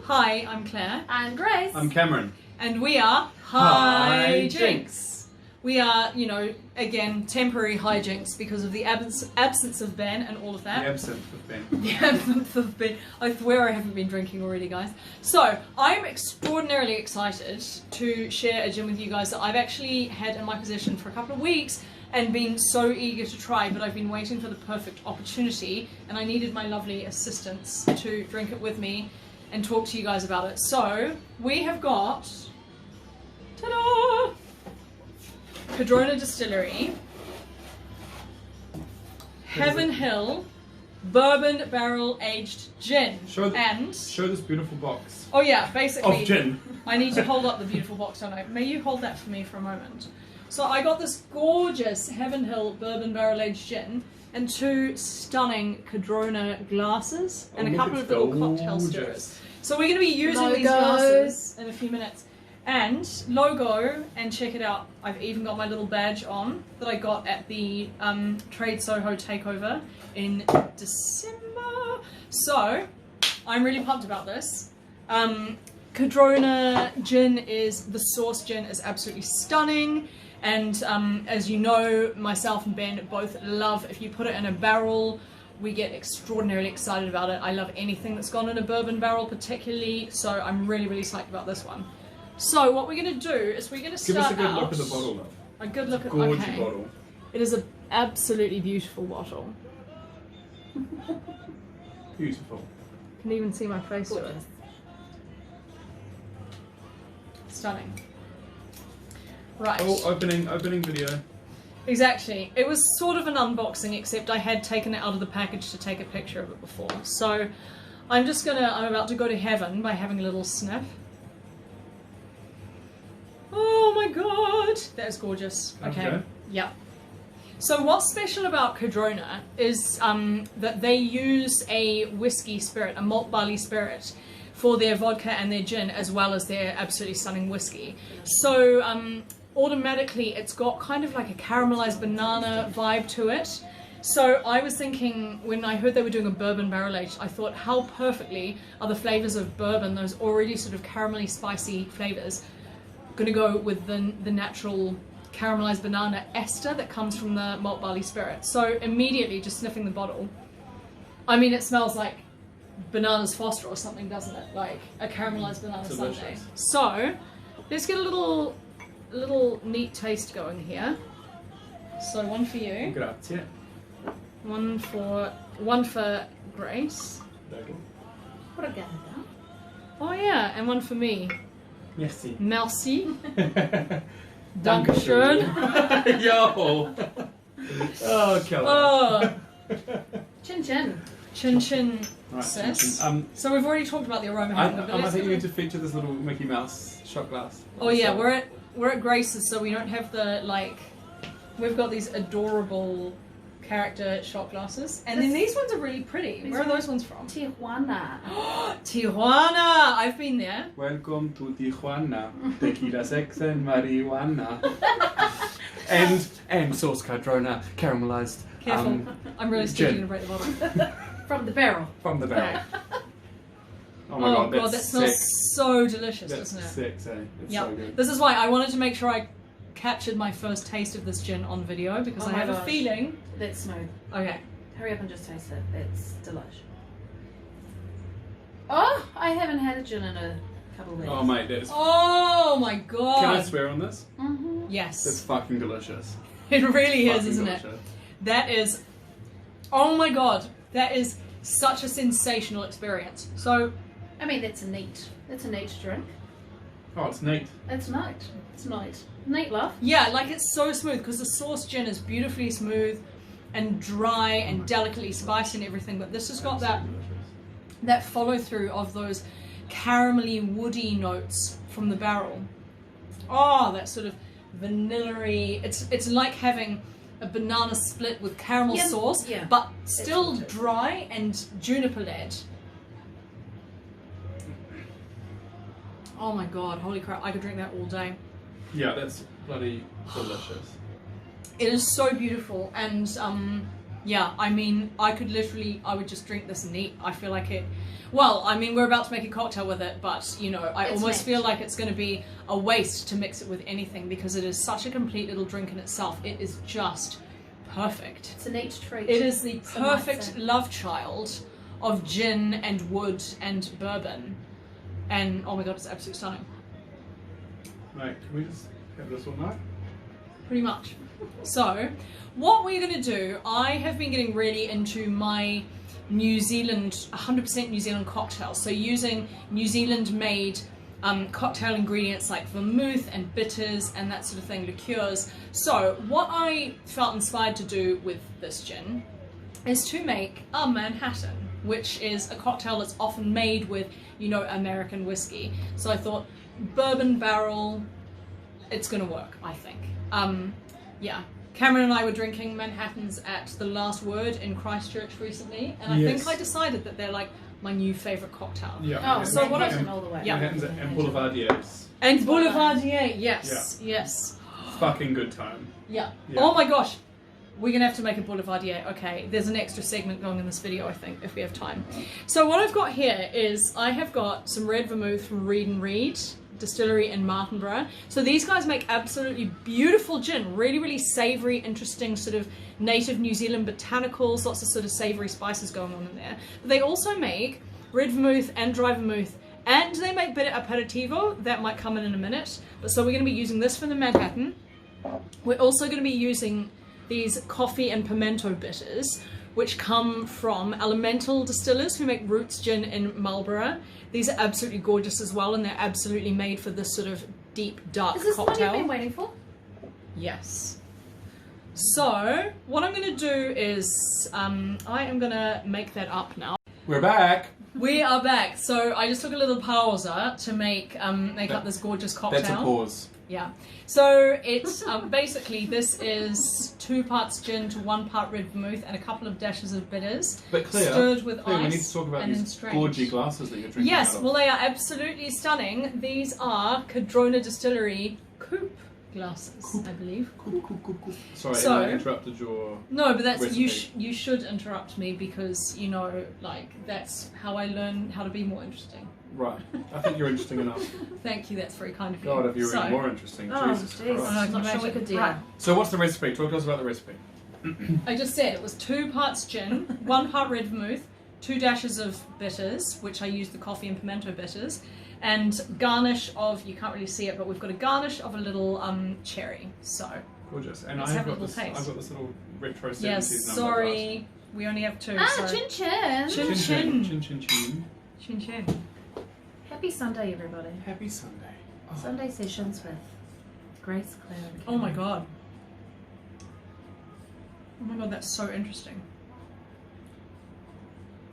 Hi, I'm Claire. I'm Grace. I'm Cameron. And we are High Ginx. We are, you know, again, temporary High Ginx because of the absence of Ben and all of that. The absinthe of Ben. The absence of Ben. I swear I haven't been drinking already, guys. So, I'm extraordinarily excited to share a gin with you guys that I've actually had in my possession for a couple of weeks and been so eager to try, but I've been waiting for the perfect opportunity and I needed my lovely assistants to drink it with me and talk to you guys about it. So, we have got, ta-da! Cardrona Distillery, Heaven Hill, Bourbon Barrel Aged Gin. Show and this beautiful box. oh yeah, basically Of gin. I need to hold up the beautiful box, don't I? May you hold that for me for a moment? So I got this gorgeous Heaven Hill Bourbon Barrel Aged Gin and two stunning Cardrona glasses and a couple of little cocktail stirrers. So we're going to be using these glasses in a few minutes. And logo, and check it out, I've even got my little badge on that I got at the Trade Soho takeover in December. So, I'm really pumped about this. Cardrona gin the source gin is absolutely stunning. And as you know, myself and Ben both love, if you put it in a barrel, we get extraordinarily excited about it. I love anything that's gone in a bourbon barrel particularly, so I'm really, really psyched about this one. So what we're going to do is we're going to start Give us a good look at the bottle, though. A good look at the gorgeous okay. bottle. It is an absolutely beautiful bottle. Beautiful. You can even see my face to it. Stunning. Right. Oh, opening video. Exactly. It was sort of an unboxing, except I had taken it out of the package to take a picture of it before. So I'm about to go to heaven by having a little sniff. Oh my god! That is gorgeous. Okay. Yeah. So what's special about Cardrona is that they use a whiskey spirit, a malt barley spirit, for their vodka and their gin, as well as their absolutely stunning whiskey. So automatically it's got kind of like a caramelized banana vibe to it. So I was thinking, when I heard they were doing a bourbon barrel aged, I thought how perfectly are the flavors of bourbon, those already sort of caramelly spicy flavors, going to go with the natural caramelized banana ester that comes from the malt barley spirit. So immediately, just sniffing the bottle, I mean, it smells like bananas Foster or something, doesn't it? Like a caramelized banana sundae. So let's get a little neat taste going here. So one for you. Grazie. One for Grace. Oh yeah, and one for me. Merci. Merci. Dankeschön. Yo. Oh, killer. Oh. Chin chin. Chin chin, Right, sis. chin, chin. So we've already talked about the aroma. I think you need to feature this little Mickey Mouse shot glass. Oh yeah, we're at Grace's, so we don't have the we've got these adorable character shot glasses, and then these ones are really pretty. Where are those ones from? Tijuana. Tijuana! I've been there. Welcome to Tijuana. Tequila, sex and marijuana. and sauce Cardrona, caramelized. Careful. I'm really still gin. going to break the bottle. From the barrel. From the barrel. Oh my god, that smells so delicious, That's doesn't it? sick, eh? It's Yep. so good. This is why I wanted to make sure I captured my first taste of this gin on video, because I have a feeling. That's smooth. Okay. Hurry up and just taste it. It's delish. Oh, I haven't had a gin in a couple of weeks. Oh mate, that is... Oh my god. Can I swear on this? Mm-hmm. Yes. It's fucking delicious. It really is, Fucking isn't delicious. it? That is... Oh my god. That is such a sensational experience. So... I mean, that's a neat drink. Oh, it's neat. It's neat. It's neat. Neat, love. Yeah, like it's so smooth, because the source gin is beautifully smooth and dry and delicately spiced and everything, but this has got that follow through of those caramelly woody notes from the barrel. Oh, that sort of vanilla-y. It's like having a banana split with caramel sauce, but still dry and juniper led. Oh my god, holy crap, I could drink that all day. Yeah, that's bloody delicious. It is so beautiful, and Yeah, I mean, I would just drink this neat. I feel like it, well, I mean, we're about to make a cocktail with it, but, you know, I It's almost neat. feel like it's going to be a waste to mix it with anything because it is such a complete little drink in itself. It is just perfect. It's a neat treat. It is the Some might perfect say. love child of gin and wood and bourbon. And, oh my god, it's absolutely stunning. Mate, can we just have this all night? Pretty much. So, what we're going to do, I have been getting really into my New Zealand, 100% New Zealand cocktails. So using New Zealand made cocktail ingredients like vermouth and bitters and that sort of thing, liqueurs. So what I felt inspired to do with this gin is to make a Manhattan, which is a cocktail that's often made with, you know, American whiskey. So I thought bourbon barrel, it's going to work, I think. Yeah. Cameron and I were drinking Manhattans at the Last Word in Christchurch recently, and I Yes. think I decided that they're like my new favourite cocktail. Yeah. Oh, So what I- Manhattan all the way. Yeah. Manhattans and Boulevardiers. And Boulevardier, yes, yes. Fucking good time. Yeah. Yeah. Oh my gosh. We're gonna have to make a Boulevardier. Okay, there's an extra segment going in this video, I think, if we have time. So what I've got here is I have got some red vermouth from Reed and Reed Distillery in Martinborough. So these guys make absolutely beautiful gin, really, really savoury, interesting sort of native New Zealand botanicals, lots of sort of savoury spices going on in there. But they also make red vermouth and dry vermouth, and they make bitter aperitivo, that might come in a minute. But so we're going to be using this for the Manhattan. We're also going to be using these coffee and pimento bitters, which come from elemental distillers who make roots gin in Marlborough. These are absolutely gorgeous as well, and they're absolutely made for this sort of deep, dark Is this the one cocktail. you've been waiting for? Yes. So, what I'm going to do is, I am going to make that up now. We're back. We are back. So, I just took a little pause to make up this gorgeous cocktail. That's a pause. Yeah. So it's basically this is 2 parts gin to 1 part red vermouth and a couple of dashes of bitters. But Claire, stirred with Claire, ice we need to talk about and then these strained. gorgy glasses that you're drinking Yes, out of. well they are absolutely stunning. These are Cardrona Distillery coupe glasses, Coupe. I believe. Cool. Sorry, So- I interrupted your... No, but that's you. Recipe. You should interrupt me because you know, like that's how I learn how to be more interesting. Right. I think you're interesting enough. Thank you. That's very kind of you. God, if you were So- any more interesting. Oh, Jesus jeez. Christ. I I'm not can sure we imagine. could do Right. that. So what's the recipe? Talk to us about the recipe. I just said it was 2 parts gin, 1 part red vermouth, 2 dashes of bitters, which I used the coffee and pimento bitters, and garnish of, you can't really see it, but we've got a garnish of a little cherry. So, Gorgeous. And Let's I've have a got little this. taste. I've got this little retro 70s yes, number sorry, we only have 2. Ah, so. chin chin. glass. Chin. Chin. Chin chin. Happy Sunday, everybody. Happy Sunday. Oh. Sunday sessions with Grace, Claire, and Oh my Cameron. god. Oh my god, that's so interesting.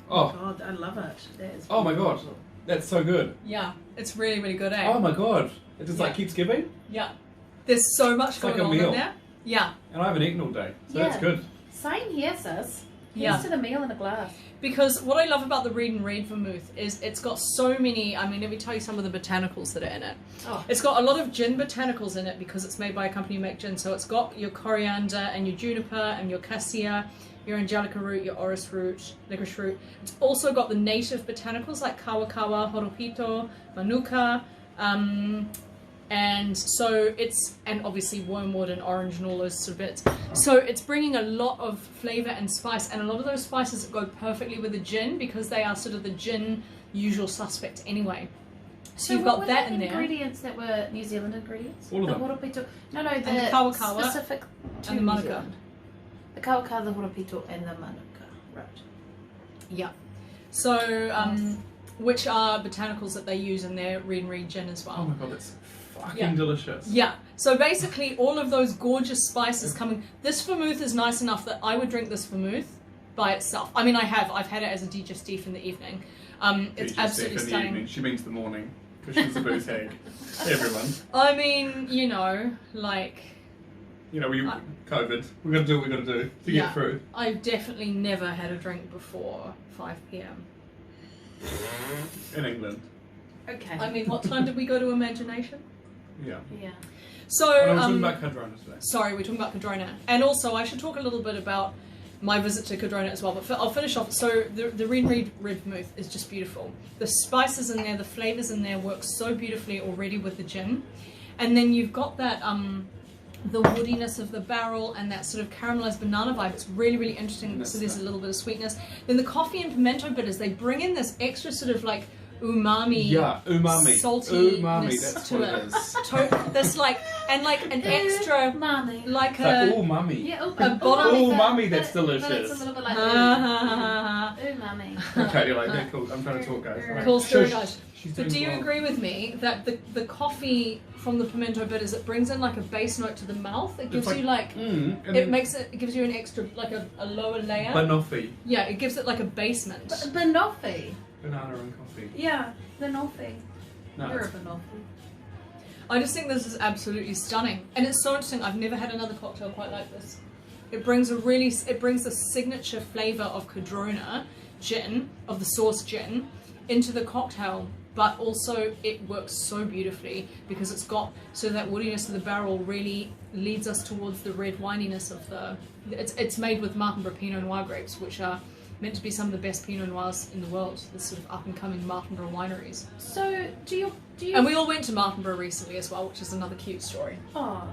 Oh. God, I love it. That is Oh my god. beautiful. That's so good. Yeah, it's really, really good, eh? Oh my god. It just like Yeah. keeps giving. Yeah. There's so much It's like going a on meal. in there. Yeah. And I haven't eaten all day. So that's Yeah. good. Same here, sis. Yeah. Here's to the meal in a glass. Because what I love about the Reed and Reed vermouth is it's got so many, I mean, let me tell you some of the botanicals that are in it. Oh. It's got a lot of gin botanicals in it because it's made by a company who make gin. So it's got your coriander and your juniper and your cassia, your angelica root, your orris root, licorice root. It's also got the native botanicals like kawakawa, horopito, manuka, and so it's, and obviously wormwood and orange and all those sort of bits. So it's bringing a lot of flavour and spice, and a lot of those spices go perfectly with the gin because they are sort of the gin usual suspect anyway. So you've what got were that the in there, ingredients that were New Zealand ingredients? All of the them. horopito. No, the And the kawakawa specific to and the New manuka. Zealand. The kawakawa, the horopito, and the manuka. Right. Yeah. So, which are botanicals that they use in their Reed and Reed gin as well. Oh my god, that's fucking Yeah. delicious. Yeah, so basically all of those gorgeous spices coming. This vermouth is nice enough that I would drink this vermouth by itself. I mean, I've had it as a digestif in the evening. It's absolutely in the stunning. evening. She means the morning because she's a booze hag. Everyone. I mean, you know, like, You know, COVID. We're gonna do what we're gonna do to Yeah. get through. I've definitely never had a drink before 5 p.m. In England. Okay. I mean, what time did we go to Imagination? Yeah. yeah. So, And I was talking about Cardrona today. sorry, we're talking about Cardrona. And also, I should talk a little bit about my visit to Cardrona as well. But I'll finish off. So the red vermouth is just beautiful. The spices in there, the flavors in there work so beautifully already with the gin, and then you've got that the woodiness of the barrel and that sort of caramelized banana vibe. It's really, really interesting. So there's a little bit of sweetness. Then the coffee and pimento bitters, they bring in this extra sort of like umami, saltiness to it. There's like an extra, umami. like a a umami. Yeah, umami. That's delicious. But it's a little bit like umami. Okay, you're like, yeah, cool. I'm trying to talk, guys. Right. Cool story, guys. She's But do you agree with me that the coffee from the pimento bitters, it brings in like a base note to the mouth? It gives you like it gives you an extra, like a lower layer. Banoffee. Yeah, it gives it like a basement. Banoffee. Banana and coffee. Yeah, banoffee. No, You're a banoffee. I just think this is absolutely stunning, and it's so interesting. I've never had another cocktail quite like this. It brings the signature flavour of Cardrona gin, of the source gin, into the cocktail, but also it works so beautifully because it's got that woodiness of the barrel really leads us towards the red wininess of the. It's made with Martinborough Pinot Noir grapes, which are meant to be some of the best Pinot Noirs in the world. This sort of up and coming Martinborough wineries. So do you? And we all went to Martinborough recently as well, which is another cute story. Oh.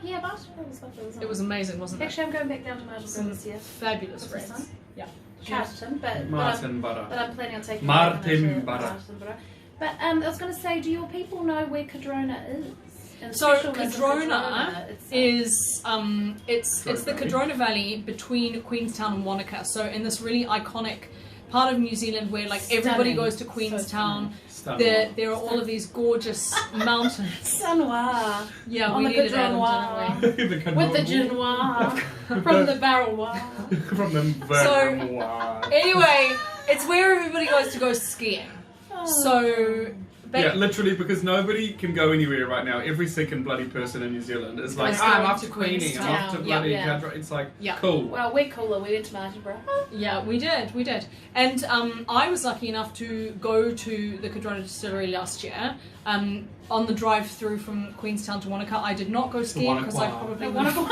Yeah, Martinborough was lovely, wasn't it? It was amazing, wasn't it? Actually, I'm going back down to Martinborough this year. Fabulous reds. Yeah. Carlton, but Martinborough. I'm planning on taking Martinborough. But I was going to say, do your people know where Cardrona is? And So Cardrona is it's the Valley. Cardrona Valley between Queenstown and Wanaka. So in this really iconic part of New Zealand where like everybody Stunning. goes to Queenstown. Stunning. There are all of these gorgeous mountains. Sanoir. Yeah, On we the needed that, didn't we? With the gin noir. From the barrel noir. From the Vermouth. Anyway, it's where everybody goes to go skiing. So Yeah, literally, because nobody can go anywhere right now. Every second bloody person in New Zealand is like, Is I'm going after to Queenie, I'm Queenstown. after bloody Yeah. Cardrona. It's like, Yeah. cool. Well, we're cooler. We went to Martinborough. yeah, we did. And I was lucky enough to go to the Cardrona Distillery last year. On the drive through from Queenstown to Wanaka, I did not go skiing because I probably would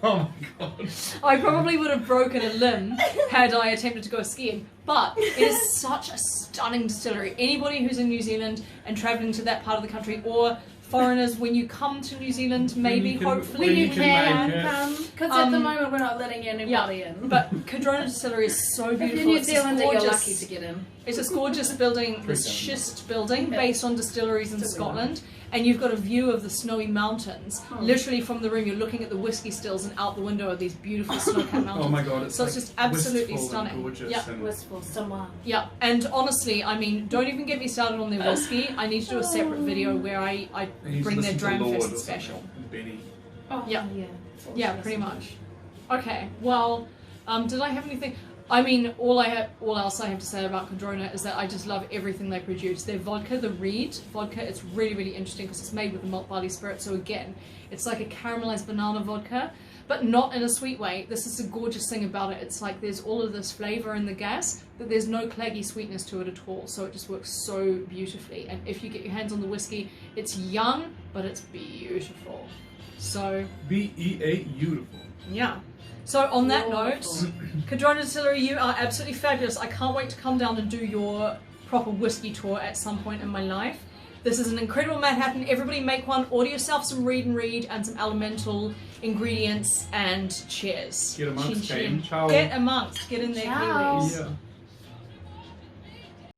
Oh my god. I probably would have broken a limb had I attempted to go skiing. But it is such a stunning distillery. Anybody who's in New Zealand and travelling to that part of the country, or foreigners, when you come to New Zealand, maybe, hopefully, When you can can make it. come. Because at the moment we're not letting anybody in. But Cardrona Distillery is so If beautiful. you're New It's this Zealander, you're gorgeous- lucky to get in. It's this gorgeous building, this schist building based on distilleries in Scotland, and you've got a view of the snowy mountains. Literally from the room, you're looking at the whiskey stills, and out the window are these beautiful snow-capped mountains. Oh my god, it's So like it's just absolutely wistful and stunning. gorgeous. Yeah. And Wistful, someone. Yeah, and honestly, I mean, don't even get me started on their whiskey. I need to do a separate video where I you need to bring their listen to Lord Dramfest or special. something. Benny. Oh, Yeah. yeah. Yeah, pretty much. Okay, well, did I have anything? I mean, all else I have to say about Cardrona is that I just love everything they produce. Their vodka, the Reed vodka, it's really, really interesting because it's made with the malt barley spirit. So again, it's like a caramelized banana vodka, but not in a sweet way. This is the gorgeous thing about it. It's like there's all of this flavor in the gas, but there's no claggy sweetness to it at all. So it just works so beautifully. And if you get your hands on the whiskey, it's young, but it's beautiful. So B-E-A, beautiful. yeah. So on that note, Cardrona Distillery, you are absolutely fabulous. I can't wait to come down and do your proper whiskey tour at some point in my life. This is an incredible Manhattan. Everybody make one. Order yourself some Reed and some elemental ingredients, and cheers. Get amongst Chin, game. chin. Ciao. Get amongst. Get in there, Ciao. Kiwis. Yeah.